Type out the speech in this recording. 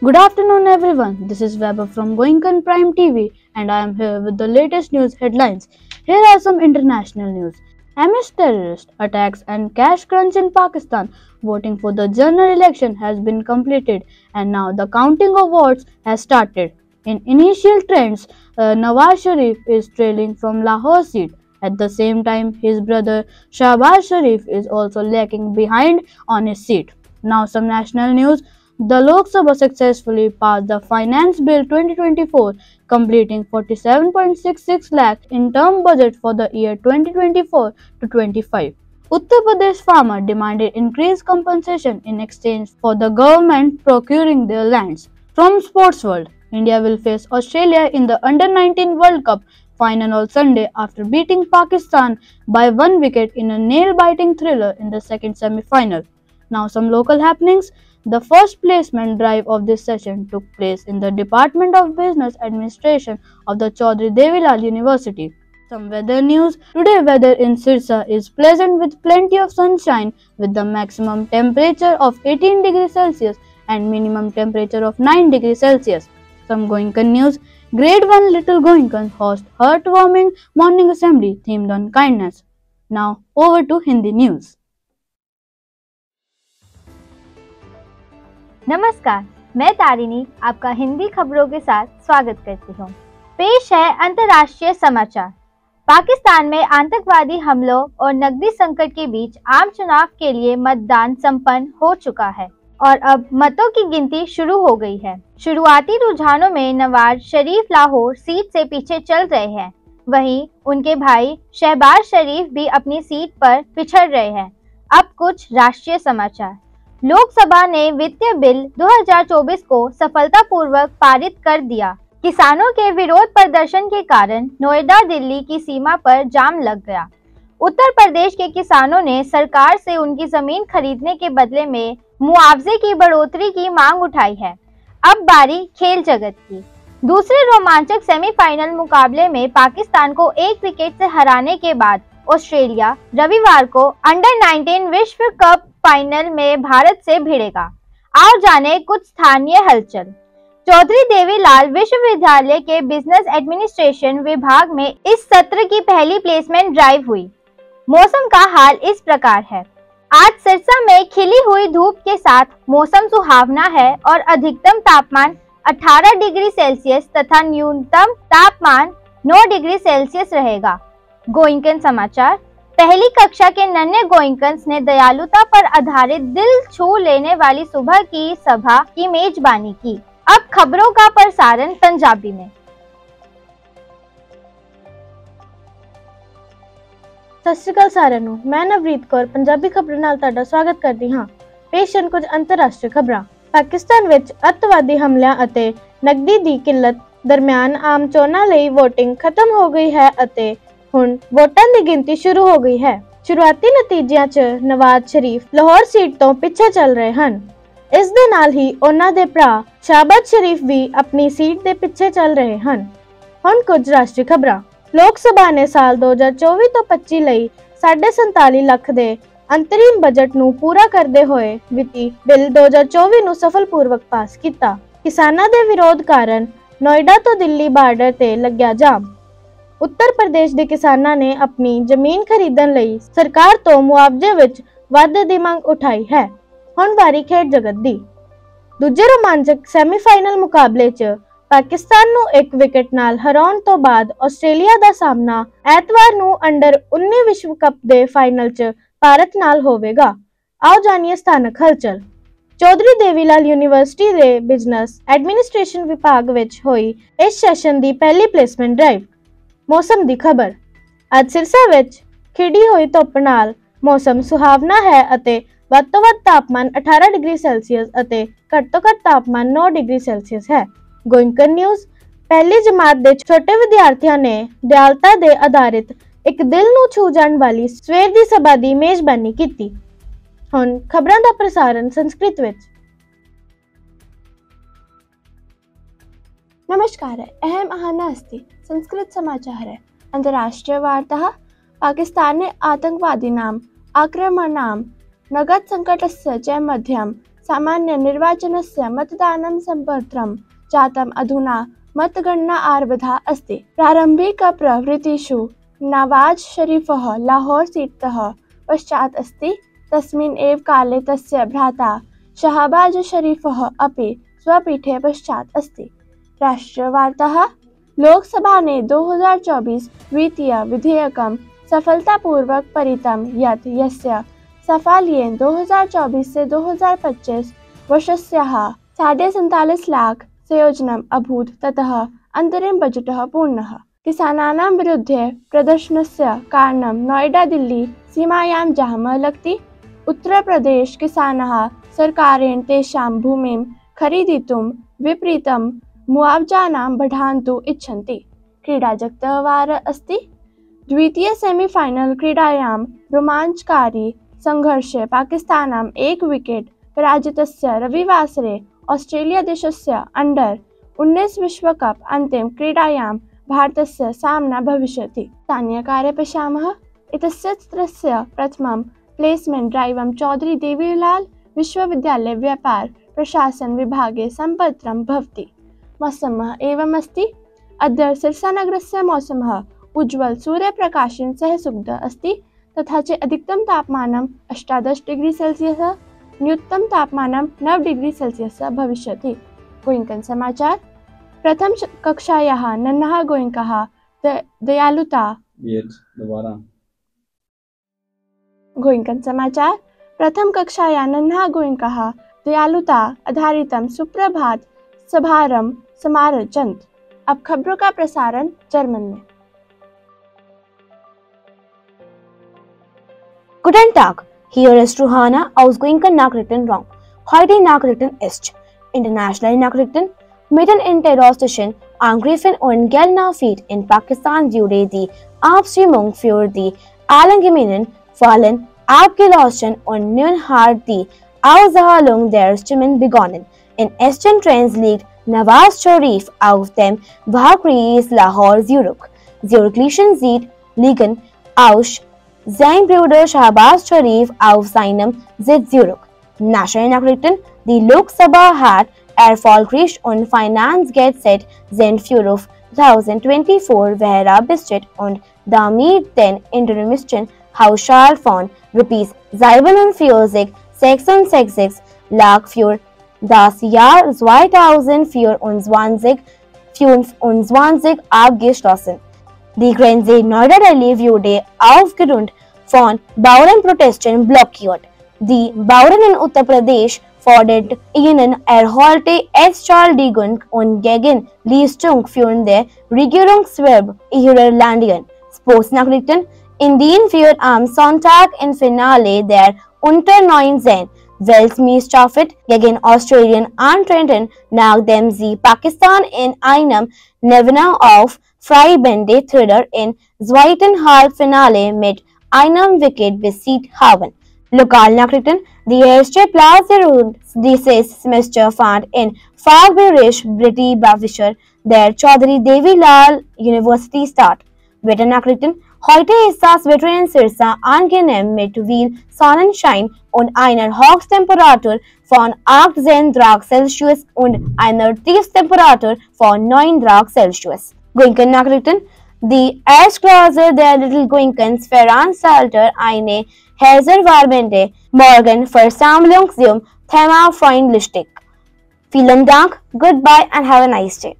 Good afternoon, everyone. This is Weber from Goenkan Prime TV, and I am here with the latest news headlines. Here are some international news. Amidst terrorist attacks and cash crunch in Pakistan, voting for the general election has been completed, and now the counting of votes has started. In initial trends, Nawaz Sharif is trailing from Lahore seat. At the same time, his brother Shahbaz Sharif is also lagging behind on his seat. Now, some national news. The Lok Sabha successfully passed the Finance Bill 2024, completing 47.66 lakh in term budget for the year 2024 to 25. Uttar Pradesh farmer demanded increased compensation in exchange for the government procuring their lands. From Sports World, India will face Australia in the Under-19 World Cup final on Sunday after beating Pakistan by 1 wicket in a nail-biting thriller in the second semi-final. Now some local happenings. The first placement drive of this session took place in the Department of Business Administration of the Chaudhry Devilal University. Some weather news. Today weather in Sirsa is pleasant with plenty of sunshine with the maximum temperature of 18 degrees Celsius and minimum temperature of 9 degrees Celsius. Some Goenkan news. Grade 1 Little Goenkan host heartwarming morning assembly themed on kindness. Now over to Hindi news. नमस्कार, मैं तारिणी आपका हिंदी खबरों के साथ स्वागत करती हूँ। पेश है अंतर्राष्ट्रीय समाचार। पाकिस्तान में आतंकवादी हमलों और नकदी संकट के बीच आम चुनाव के लिए मतदान संपन्न हो चुका है और अब मतों की गिनती शुरू हो गई है। शुरुआती रुझानों में नवाज शरीफ लाहौर सीट से पीछे चल रहे हैं, वहीं उनके भाई शहबाज शरीफ भी अपनी सीट पर पिछड़ रहे हैं। अब कुछ राष्ट्रीय समाचार। लोकसभा ने वित्तीय बिल 2024 को सफलतापूर्वक पारित कर दिया। किसानों के विरोध प्रदर्शन के कारण नोएडा दिल्ली की सीमा पर जाम लग गया। उत्तर प्रदेश के किसानों ने सरकार से उनकी जमीन खरीदने के बदले में मुआवजे की बढ़ोतरी की मांग उठाई है। अब बारी खेल जगत की। दूसरे रोमांचक सेमीफाइनल मुकाबले में पाकिस्तान को 1 विकेट से हराने के बाद ऑस्ट्रेलिया रविवार को अंडर-19 विश्व कप फाइनल में भारत से भिड़ेगा। आओ जाने कुछ स्थानीय हलचल। चौधरी देवीलाल विश्वविद्यालय के बिजनेस एडमिनिस्ट्रेशन विभाग में इस सत्र की पहली प्लेसमेंट ड्राइव हुई। मौसम का हाल इस प्रकार है। आज सिरसा में खिली हुई धूप के साथ मौसम सुहावना है और अधिकतम तापमान 18 डिग्री सेल्सियस तथा न्यूनतम तापमान 9 डिग्री सेल्सियस रहेगा। गोइंकन समाचार। पहली कक्षा के नन्हे गोइंकन्स ने दयालुता पर आधारित दिल छू लेने वाली सुबह की सभा की मेजबानी की। अब खबरों का प्रसारण पंजाबी में। ਸਤਿ ਸ਼੍ਰੀ ਅਕਾਲ ਸਾਰਿਆਂ ਨੂੰ। ਮੈਂ ਨਵਰੀਤ ਕੌਰ ਪੰਜਾਬੀ ਖਬਰਾਂ ਨਾਲ ਤੁਹਾਡਾ ਸਵਾਗਤ ਕਰਦੀ ਹਾਂ। ਪੇਸ਼ ਹਨ ਕੁਝ ਅੰਤਰਰਾਸ਼ਟਰੀ ਖਬਰਾਂ। ਪਾਕਿਸਤਾਨ ਵਿੱਚ ਅੱਤਵਾਦੀ ਹਮਲਿਆਂ ਅਤੇ ਨਕਦੀ ਦੀ ਕਿੱਲਤ ਦਰਮਿਆਨ ਆਮ ਚੋਣਾਂ ਲਈ VOTING ਖਤਮ ਹੋ ਗਈ ਹੈ ਅਤੇ ਹੁਣ ਵੋਟਾਂ ਦੀ ਗਿਣਤੀ ਸ਼ੁਰੂ ਹੋ ਗਈ ਹੈ। ਸ਼ੁਰੂਆਤੀ ਨਤੀਜਿਆਂ 'ਚ ਨਵਾਜ਼ ਸ਼ਰੀਫ ਲਾਹੌਰ ਸੀਟ ਤੋਂ ਪਿੱਛੇ ਚੱਲ ਰਹੇ ਹਨ। ਇਸ ਦੇ ਨਾਲ ਹੀ ਉਹਨਾਂ ਦੇ ਭਰਾ ਸ਼ਾਹਬਾਜ਼ ਸ਼ਰੀਫ ਵੀ ਆਪਣੀ ਸੀਟ ਦੇ ਪਿੱਛੇ ਚੱਲ ਰਹੇ ਹਨ। ਹੁਣ ਕੁਝ ਰਾਸ਼ਟਰੀ ਖਬਰਾਂ। ਲੋਕ ਸਭਾ ਨੇ ਸਾਲ 2024 ਤੋਂ 25 ਲਈ 47.5 ਲੱਖ ਦੇ ਅੰਤਰਿਮ ਬਜਟ ਨੂੰ ਪੂਰਾ ਕਰਦੇ ਹੋਏ ਵਿੱਤੀ ਬਿੱਲ 2024 ਨੂੰ ਸਫਲਪੂਰਵਕ ਪਾਸ ਕੀਤਾ। ਕਿਸਾਨਾਂ ਦੇ ਵਿਰੋਧ ਕਾਰਨ ਨੋਇਡਾ ਤੋਂ ਦਿੱਲੀ ਬਾਰਡਰ ਤੇ ਲੱਗਿਆ ਜਾਮ। ਉੱਤਰ ਪ੍ਰਦੇਸ਼ ਦੇ ਕਿਸਾਨਾਂ ਨੇ ਆਪਣੀ ਜ਼ਮੀਨ ਖਰੀਦਣ ਲਈ ਸਰਕਾਰ ਤੋਂ ਮੁਆਵਜ਼ੇ ਵਿੱਚ ਵਾਧੇ ਦੀ ਮੰਗ ਉਠਾਈ ਹੈ। ਹੁਣ ਵਾਰੀ ਖੇਡ ਜਗਤ ਦੀ। ਦੂਜੇ ਰੋਮਾਂਚਕ ਸੈਮੀਫਾਈਨਲ ਮੁਕਾਬਲੇ 'ਚ ਪਾਕਿਸਤਾਨ ਨੂੰ 1 ਵਿਕਟ ਨਾਲ ਹਰਾਉਣ ਤੋਂ ਬਾਅਦ ਆਸਟ੍ਰੇਲੀਆ ਦਾ ਸਾਹਮਣਾ ਐਤਵਾਰ ਨੂੰ ਅੰਡਰ-19 ਵਿਸ਼ਵ ਕੱਪ ਦੇ ਫਾਈਨਲ 'ਚ ਭਾਰਤ ਨਾਲ ਹੋਵੇਗਾ। ਆਓ ਜਾਣੀਏ ਸਥਾਨਕ ਹਲਚਲ। ਚੌਧਰੀ ਦੇਵੀਲਾਲ ਯੂਨੀਵਰਸਿਟੀ ਦੇ ਬਿਜ਼ਨਸ ਐਡਮਿਨਿਸਟ੍ਰੇਸ਼ਨ ਵਿਭਾਗ ਵਿੱਚ ਹੋਈ ਇਸ ਸੈਸ਼ਨ ਦੀ ਪਹਿਲੀ ਪਲੇਸਮੈਂਟ ਡਰਾਈਵ। ਮੌਸਮ ਦੀ ਖਬਰ। ਅੱਜ ਸਿਰਸਾ ਵਿੱਚ ਖਿੜੀ ਹੋਈ ਧੁੱਪ ਨਾਲ ਮੌਸਮ ਸੁਹਾਵਣਾ ਹੈ ਅਤੇ ਵੱਧ ਤੋਂ ਵੱਧ ਤਾਪਮਾਨ 18 ਡਿਗਰੀ ਸੈਲਸੀਅਸ ਅਤੇ ਘੱਟ ਤੋਂ ਘੱਟ ਤਾਪਮਾਨ 9 ਡਿਗਰੀ ਸੈਲਸੀਅਸ ਹੈ। ਗੋਇੰਕਨ ਨਿਊਜ਼। ਪਹਿਲੀ ਜਮਾਤ ਦੇ ਛੋਟੇ ਵਿਦਿਆਰਥੀਆਂ ਨੇ ਦਿਆਲਤਾ ਦੇ ਆਧਾਰਿਤ ਇੱਕ ਦਿਲ ਨੂੰ ਛੂ ਜਾਣ ਵਾਲੀ ਸਵੇਰ ਦੀ ਸਭਾ ਦੀ ਮੇਜ਼ਬਾਨੀ ਕੀਤੀ। ਹੁਣ ਖਬਰਾਂ ਦਾ ਪ੍ਰਸਾਰਣ ਸੰਸਕ੍ਰਿਤ ਵਿੱਚ। नमस्कार। अहम आहाना अस्ति संस्कृत समाचार है। अंतर्राष्ट्रीय वार्ता। पाकिस्तान ने आतंकवादी नाम आक्रमणानां नगद संकटस्य च मध्यम सामान्यनिर्वाचनस्य मतदानं सम्पत्रं जातम्। अधुना मतगणना आरब्धा अस्ति। प्रारम्भिकप्रवृत्तिषु नवाज शरीफः लाहौर सीट्तः पश्चात् अस्ति। तस्मिन् एव काले तस्य भ्राता शहबाज शरीफः अपि स्वपीठे पश्चात् अस्ति। राष्ट्रवार्ताः। लोकसभा ने 2024 वित्तीय विधेयकं सफलतापूर्वक परितं यत् यस्य साफल्येन 2024 से 2025 वर्षस्याः 47.5 लाख संयोजनम् अभूत्। ततः अन्तरिम बजेटः पूर्णः। किसानानां विरुद्धे प्रदर्शनस्य कारणं नोएडा दिल्ली सीमायां जाम लगति। उत्तरप्रदेश किसानाः सर्कारेण तेषां भूमिं खरीदितुं विपरीतं मुआवजानां बढ़ान्तुम् इच्छन्ति। क्रीडाजगतः वार अस्ति। द्वितीय सेमीफाइनल क्रीडायां रोमाञ्चकारी संघर्षे पाकिस्तानम् 1 विकेट पराजितस्य रविवासरे ऑस्ट्रेलिया देशस्य अंडर-19 विश्वकप अन्तिम क्रीडायां भारतस्य सामना भविष्यति। स्थानीयकार्ये पश्यामः। एतस्य चित्रस्य प्रथमं प्लेसमेंट ड्राइवं चौधरी देवीलाल विश्वविद्यालय व्यापार प्रशासन विभागे सम्पत्रं भवति। मौसमः एवम् अस्ति। अद्य सिरसानगरस्य मौसमः उज्ज्वल सूर्यप्रकाशेन सह शुभ्रः अस्ति। तथा च अधिकतम तापमानं 18 डिग्री सेल्सियस, न्यूनतम तापमानं 9 डिग्री सेल्सियस भविष्यति। गोयंकन समाचार। प्रथम कक्षायाः नन्हः गोयंकः दयालुता। गोयंकन समाचार। प्रथम कक्षायाः नन्हः गोयंकः दयालुता आधारितं सुप्रभात समारंभ समारचंत। अब खबरों का प्रसारण जर्मन में। Guten Tag, hier ist Ruhana aus Goenka Nachrichten Raum. Heute Nachrichten ist internationale Nachrichten. Mitten in Terroristischen Angriffen und Geldnachfahrt in Pakistan wurde die Abstimmung für die allgemeinen Wahlen abgeschlossen und nun hat die Auszählung der Stimmen begonnen. In Eastern Trends liegt Nawaz Sharif auf dem Wahlkreis Lahore-Zurich. Zurichischen Sitz liegen aus sein Bruder Shahbaz Sharif auf seinem Sitz Zurich. Nationale Nachrichten. Die Lok Sabha hat erfolgreich und Finanzgesetz sind für 2024 verabschiedet und damit den interimistischen Haushalt von Rupees 47,66 Lakh für das Jahr 2024 abgeschlossen. Die Grenze Noida-Delhi wurde aufgrund von Bauernprotesten blockiert. Die Bauern in Uttar Pradesh fordert ihnen erholte Entschädigung und Gegenleistung für den Regierungsverb ihrer Länder. Sportsnachrichten. Indien wird am Sonntag im Finale der Unter-19 Weltmeisterschaft gegen Australien antreten, nachdem sie Pakistan in einem Nebenau auf Freibände-Thriller im zweiten Halbfinale mit einem Wicket besiegt haben. Lokalnachrichten. Die erste Platz dieses Semester fand in Fachbereich British Bafischer der Chaudhry Devi Lal University statt. Wetternachrichten. Heute ist das Wetter in Sirsa angenehm mit viel Sonnenschein und einer Höchsttemperatur von 18 Grad Celsius und einer Tiefsttemperatur von 9 Grad Celsius. Goenkan Nachrichten. Die Erstklasse der Little Goenkans veranstaltet eine hervorragende Morgenversammlung zum Thema Freundlichkeit. Vielen Dank, goodbye and have a nice day.